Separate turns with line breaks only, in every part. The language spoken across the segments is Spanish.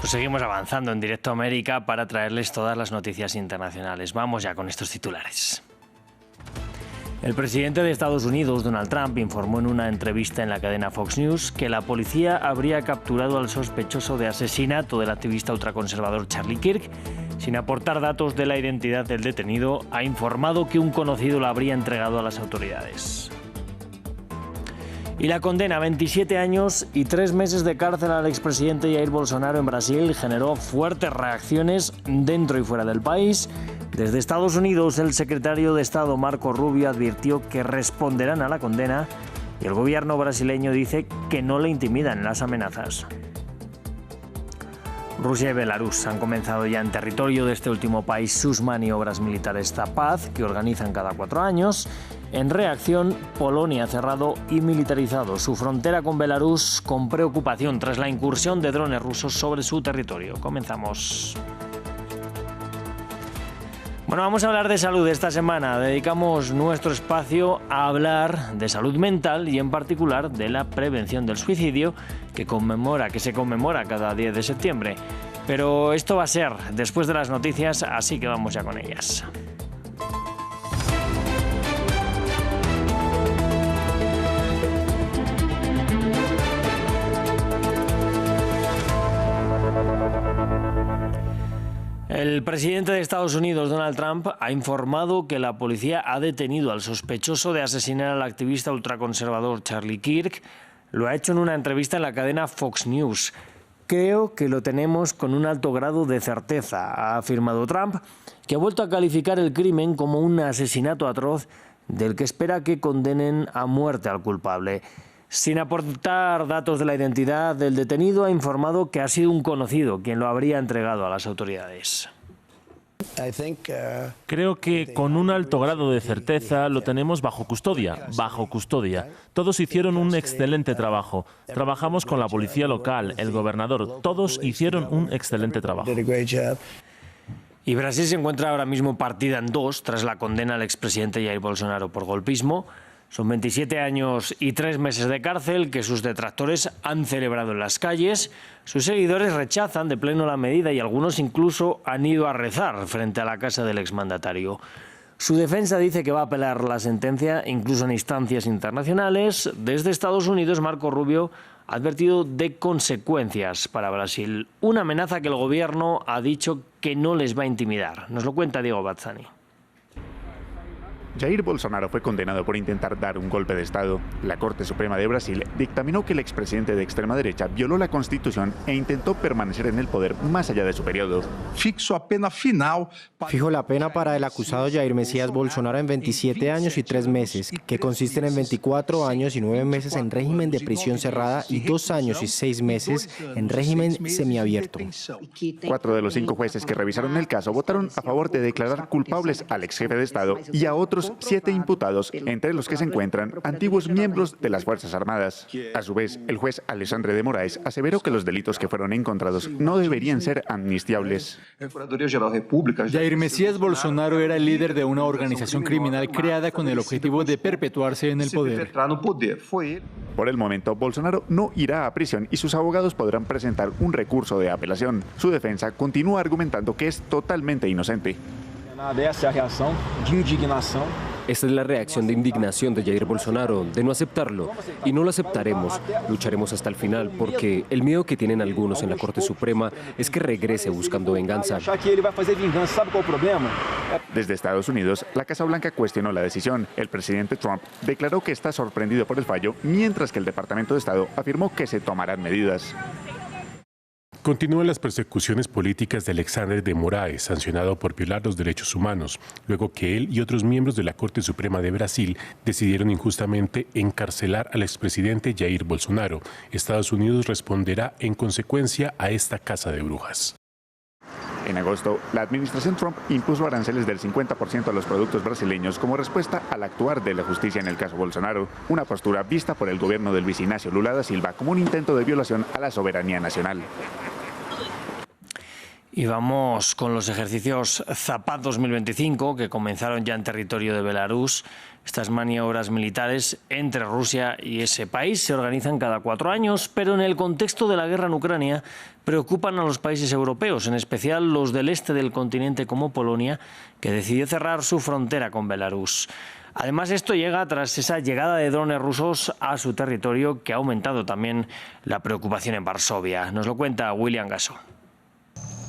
Pues seguimos avanzando en Directo América para traerles todas las noticias internacionales. Vamos ya con estos titulares. El presidente de Estados Unidos, Donald Trump, informó en una entrevista en la cadena Fox News que la policía habría capturado al sospechoso de asesinato del activista ultraconservador Charlie Kirk. Sin aportar datos de la identidad del detenido, ha informado que un conocido lo habría entregado a las autoridades. Y la condena a 27 años y 3 meses de cárcel al expresidente Jair Bolsonaro en Brasil generó fuertes reacciones dentro y fuera del país. Desde Estados Unidos, el secretario de Estado Marco Rubio advirtió que responderán a la condena y el gobierno brasileño dice que no le intimidan las amenazas. Rusia y Belarus han comenzado ya en territorio de este último país sus maniobras militares Zapad, que organizan cada 4 años. En reacción, Polonia ha cerrado y militarizado su frontera con Belarus con preocupación tras la incursión de drones rusos sobre su territorio. Comenzamos. Bueno, vamos a hablar de salud esta semana. Dedicamos nuestro espacio a hablar de salud mental y en particular de la prevención del suicidio que se conmemora cada 10 de septiembre. Pero esto va a ser después de las noticias, así que vamos ya con ellas. El presidente de Estados Unidos, Donald Trump, ha informado que la policía ha detenido al sospechoso de asesinar al activista ultraconservador Charlie Kirk. Lo ha hecho en una entrevista en la cadena Fox News. Creo que lo tenemos con un alto grado de certeza, ha afirmado Trump, que ha vuelto a calificar el crimen como un asesinato atroz del que espera que condenen a muerte al culpable. Sin aportar datos de la identidad del detenido, ha informado que ha sido un conocido quien lo habría entregado a las autoridades.
Creo que con un alto grado de certeza lo tenemos bajo custodia. Todos hicieron un excelente trabajo. Trabajamos con la policía local, el gobernador. Todos hicieron un excelente trabajo.
Y Brasil se encuentra ahora mismo partida en dos tras la condena al expresidente Jair Bolsonaro por golpismo. Son 27 años y 3 meses de cárcel que sus detractores han celebrado en las calles. Sus seguidores rechazan de pleno la medida y algunos incluso han ido a rezar frente a la casa del exmandatario. Su defensa dice que va a apelar la sentencia incluso en instancias internacionales. Desde Estados Unidos, Marco Rubio ha advertido de consecuencias para Brasil. Una amenaza que el gobierno ha dicho que no les va a intimidar. Nos lo cuenta Diego Bazzani.
Jair Bolsonaro fue condenado por intentar dar un golpe de Estado. La Corte Suprema de Brasil dictaminó que el expresidente de extrema derecha violó la Constitución e intentó permanecer en el poder más allá de su periodo.
Fijó la pena para el acusado Jair Mesías Bolsonaro en 27 años y 3 meses, que consisten en 24 años y 9 meses en régimen de prisión cerrada y 2 años y 6 meses en régimen semiabierto.
4 de los 5 jueces que revisaron el caso votaron a favor de declarar culpables al ex jefe de Estado y a otros 7 imputados, entre los que se encuentran antiguos miembros de las Fuerzas Armadas. A su vez, el juez Alexandre de Moraes aseveró que los delitos que fueron encontrados no deberían ser amnistiables.
Jair Mesías Bolsonaro era el líder de una organización criminal creada con el objetivo de perpetuarse en el poder.
Por el momento, Bolsonaro no irá a prisión y sus abogados podrán presentar un recurso de apelación. Su defensa continúa argumentando que es totalmente inocente.
Esta es la reacción de indignación de Jair Bolsonaro, de no aceptarlo. Y no lo aceptaremos. Lucharemos hasta el final porque el miedo que tienen algunos en la Corte Suprema es que regrese buscando venganza.
Desde Estados Unidos, la Casa Blanca cuestionó la decisión. El presidente Trump declaró que está sorprendido por el fallo, mientras que el Departamento de Estado afirmó que se tomarán medidas.
Continúan las persecuciones políticas de Alexandre de Moraes, sancionado por violar los derechos humanos, luego que él y otros miembros de la Corte Suprema de Brasil decidieron injustamente encarcelar al expresidente Jair Bolsonaro. Estados Unidos responderá en consecuencia a esta caza de brujas.
En agosto, la administración Trump impuso aranceles del 50% a los productos brasileños como respuesta al actuar de la justicia en el caso Bolsonaro, una postura vista por el gobierno del Luiz Inácio Lula da Silva como un intento de violación a la soberanía nacional.
Y vamos con los ejercicios Zapad 2025, que comenzaron ya en territorio de Belarus. Estas maniobras militares entre Rusia y ese país se organizan cada 4 años, pero en el contexto de la guerra en Ucrania preocupan a los países europeos, en especial los del este del continente como Polonia, que decidió cerrar su frontera con Belarus. Además, esto llega tras esa llegada de drones rusos a su territorio, que ha aumentado también la preocupación en Varsovia. Nos lo cuenta William Gasso.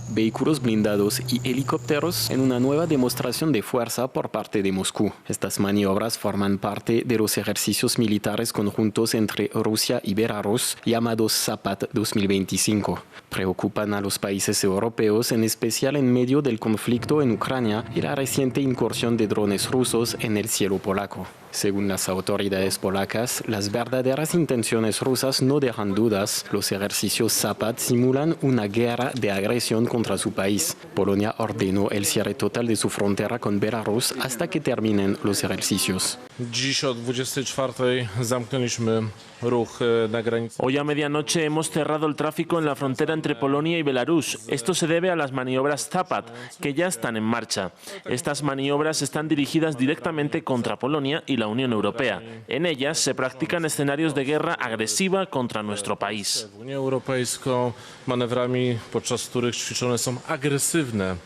Vehículos blindados y helicópteros en una nueva demostración de fuerza por parte de Moscú. Estas maniobras forman parte de los ejercicios militares conjuntos entre Rusia y Belarus, llamados Zapad 2025. Preocupan a los países europeos, en especial en medio del conflicto en Ucrania y la reciente incursión de drones rusos en el cielo polaco. Según las autoridades polacas, las verdaderas intenciones rusas no dejan dudas. Los ejercicios Zapad simulan una guerra de agresión contra su país. Polonia ordenó el cierre total de su frontera con Belarus hasta que terminen los ejercicios.
Hoy a medianoche hemos cerrado el tráfico en la frontera entre Polonia y Belarus. Esto se debe a las maniobras Zapad, que ya están en marcha. Estas maniobras están dirigidas directamente contra Polonia y la Unión Europea. En ellas se practican escenarios de guerra agresiva contra nuestro país.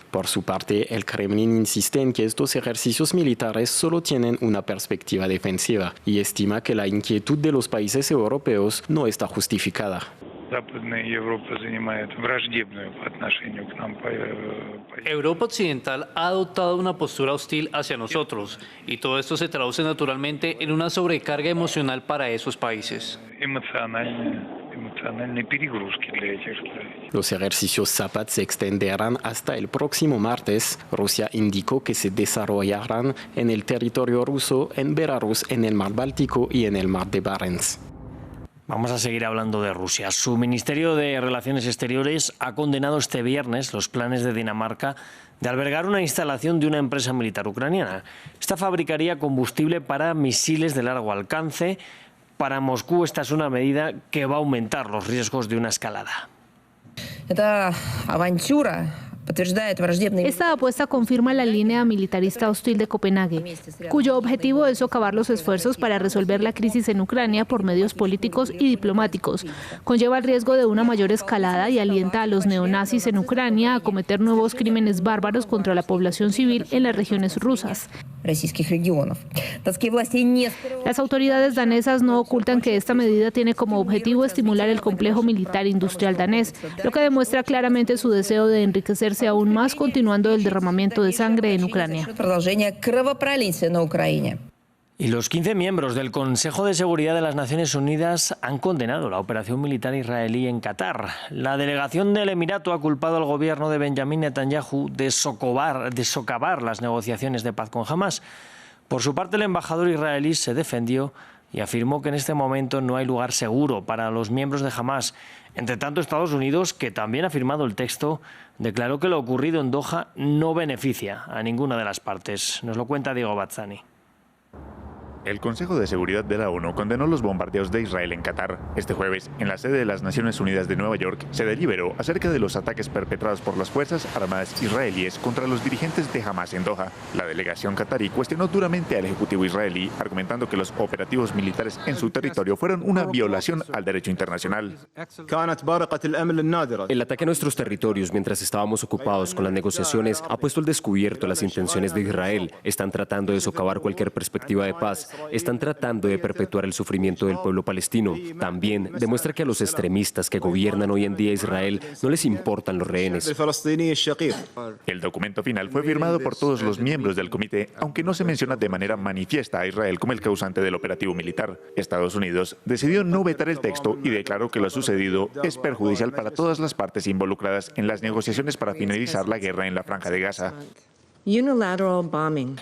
Por su parte, el Kremlin insiste en que estos ejercicios militares solo tienen una perspectiva defensiva y estima que la inquietud de los países europeos no está justificada.
Europa Occidental ha adoptado una postura hostil hacia nosotros y todo esto se traduce naturalmente en una sobrecarga emocional para esos países.
Los ejercicios Zapad se extenderán hasta el próximo martes. Rusia indicó que se desarrollarán en el territorio ruso, en Belarus, en el mar Báltico y en el mar de Barents.
Vamos a seguir hablando de Rusia. Su Ministerio de Relaciones Exteriores ha condenado este viernes los planes de Dinamarca de albergar una instalación de una empresa militar ucraniana. Esta fabricaría combustible para misiles de largo alcance. Para Moscú esta es una medida que va a aumentar los riesgos de una escalada.
Esta apuesta confirma la línea militarista hostil de Copenhague, cuyo objetivo es socavar los esfuerzos para resolver la crisis en Ucrania por medios políticos y diplomáticos. Conlleva el riesgo de una mayor escalada y alienta a los neonazis en Ucrania a cometer nuevos crímenes bárbaros contra la población civil en las regiones rusas. Las autoridades danesas no ocultan que esta medida tiene como objetivo estimular el complejo militar industrial danés, lo que demuestra claramente su deseo de enriquecerse aún más, continuando el derramamiento de sangre en Ucrania.
Y los 15 miembros del Consejo de Seguridad de las Naciones Unidas han condenado la operación militar israelí en Qatar. La delegación del Emirato ha culpado al gobierno de Benjamín Netanyahu de socavar las negociaciones de paz con Hamás. Por su parte, el embajador israelí se defendió y afirmó que en este momento no hay lugar seguro para los miembros de Hamás. Entre tanto, Estados Unidos, que también ha firmado el texto, declaró que lo ocurrido en Doha no beneficia a ninguna de las partes. Nos lo cuenta Diego Bazzani.
El Consejo de Seguridad de la ONU condenó los bombardeos de Israel en Qatar. Este jueves, en la sede de las Naciones Unidas de Nueva York, se deliberó acerca de los ataques perpetrados por las Fuerzas Armadas israelíes contra los dirigentes de Hamás en Doha. La delegación qatarí cuestionó duramente al Ejecutivo israelí, argumentando que los operativos militares en su territorio fueron una violación al derecho internacional.
El ataque a nuestros territorios mientras estábamos ocupados con las negociaciones ha puesto al descubierto las intenciones de Israel. Están tratando de socavar cualquier perspectiva de paz. Están tratando de perpetuar el sufrimiento del pueblo palestino. También demuestra que a los extremistas que gobiernan hoy en día Israel no les importan los rehenes.
El documento final fue firmado por todos los miembros del comité, aunque no se menciona de manera manifiesta a Israel como el causante del operativo militar. Estados Unidos decidió no vetar el texto y declaró que lo sucedido es perjudicial para todas las partes involucradas en las negociaciones para finalizar la guerra en la Franja de Gaza.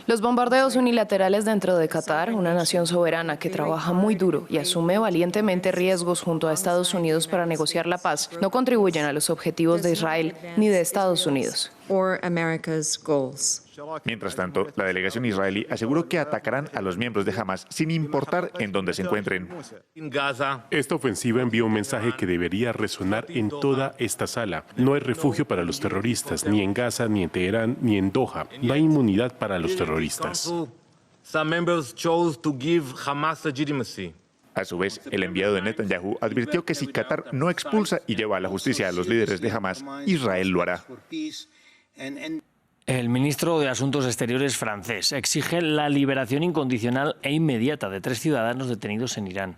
Los bombardeos unilaterales dentro de Qatar, una nación soberana que trabaja muy duro y asume valientemente riesgos junto a Estados Unidos para negociar la paz, no contribuyen a los objetivos de Israel ni de Estados Unidos.
or America's goals.
Mientras tanto, la delegación israelí aseguró que atacarán a los miembros de Hamas sin importar en dónde se encuentren.
Esta ofensiva envía un mensaje que debería resonar en toda esta sala. No hay refugio para los terroristas, ni en Gaza, ni en Teherán, ni en Doha. No hay inmunidad para los terroristas.
A su vez, el enviado de Netanyahu advirtió que si Qatar no expulsa y lleva a la justicia a los líderes de Hamas, Israel lo hará.
El ministro de Asuntos Exteriores francés exige la liberación incondicional e inmediata de 3 ciudadanos detenidos en Irán.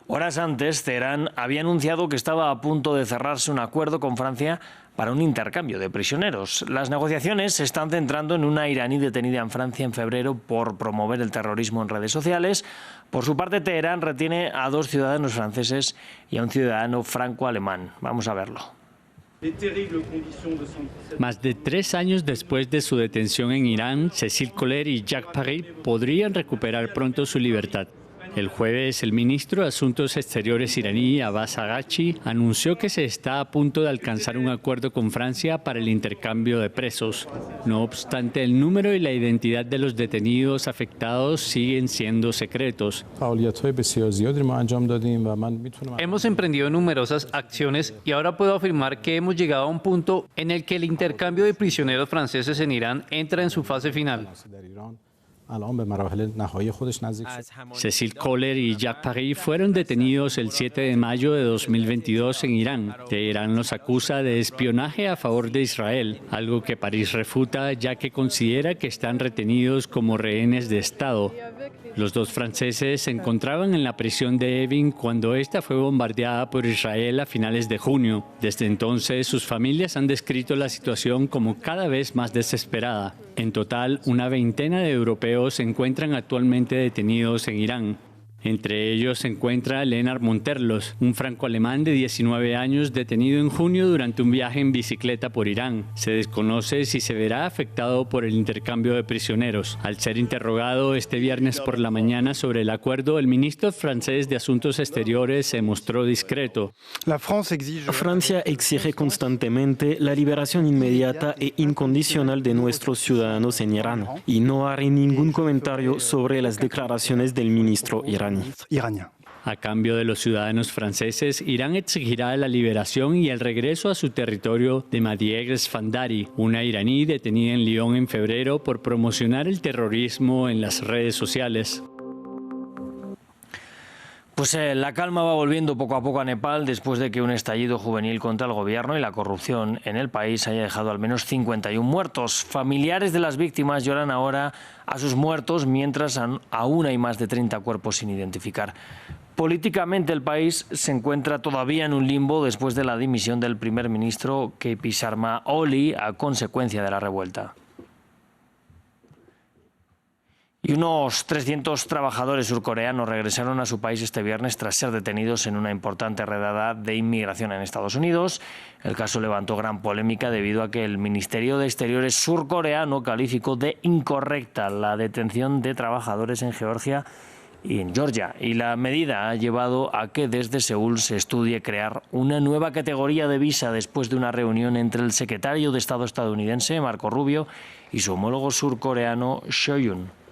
Horas antes, Teherán había anunciado que estaba a punto de cerrarse un acuerdo con Francia para un intercambio de prisioneros. Las negociaciones se están centrando en una iraní detenida en Francia en febrero por promover el terrorismo en redes sociales. Por su parte, Teherán retiene a 2 ciudadanos franceses y a un ciudadano franco-alemán. Vamos a verlo.
Más de 3 años después de su detención en Irán, Cécile Collère y Jacques Paré podrían recuperar pronto su libertad. El jueves, el ministro de Asuntos Exteriores iraní, Abbas Araghchi, anunció que se está a punto de alcanzar un acuerdo con Francia para el intercambio de presos. No obstante, el número y la identidad de los detenidos afectados siguen siendo secretos.
Hemos emprendido numerosas acciones y ahora puedo afirmar que hemos llegado a un punto en el que el intercambio de prisioneros franceses en Irán entra en su fase final.
Cécile Collère y Jacques Paré fueron detenidos el 7 de mayo de 2022 en Irán. Teherán los acusa de espionaje a favor de Israel, algo que París refuta ya que considera que están retenidos como rehenes de Estado. Los 2 franceses se encontraban en la prisión de Evin cuando esta fue bombardeada por Israel a finales de junio. Desde entonces, sus familias han descrito la situación como cada vez más desesperada. En total, una veintena de europeos se encuentran actualmente detenidos en Irán. Entre ellos se encuentra Lennart Monterlos, un franco-alemán de 19 años detenido en junio durante un viaje en bicicleta por Irán. Se desconoce si se verá afectado por el intercambio de prisioneros. Al ser interrogado este viernes por la mañana sobre el acuerdo, el ministro francés de Asuntos Exteriores se mostró discreto.
Francia exige constantemente la liberación inmediata e incondicional de nuestros ciudadanos en Irán y no haré ningún comentario sobre las declaraciones del ministro iraní.
A cambio de los ciudadanos franceses, Irán exigirá la liberación y el regreso a su territorio de Madieg Esfandari, una iraní detenida en Lyon en febrero por promocionar el terrorismo en las redes sociales.
Pues la calma va volviendo poco a poco a Nepal después de que un estallido juvenil contra el gobierno y la corrupción en el país haya dejado al menos 51 muertos. Familiares de las víctimas lloran ahora a sus muertos mientras aún hay más de 30 cuerpos sin identificar. Políticamente el país se encuentra todavía en un limbo después de la dimisión del primer ministro KP Sharma Oli a consecuencia de la revuelta. Y unos 300 trabajadores surcoreanos regresaron a su país este viernes tras ser detenidos en una importante redada de inmigración en Estados Unidos. El caso levantó gran polémica debido a que el Ministerio de Exteriores surcoreano calificó de incorrecta la detención de trabajadores en Georgia y en Georgia. Y la medida ha llevado a que desde Seúl se estudie crear una nueva categoría de visa después de una reunión entre el secretario de Estado estadounidense, Marco Rubio, y su homólogo surcoreano, Cho Yoon.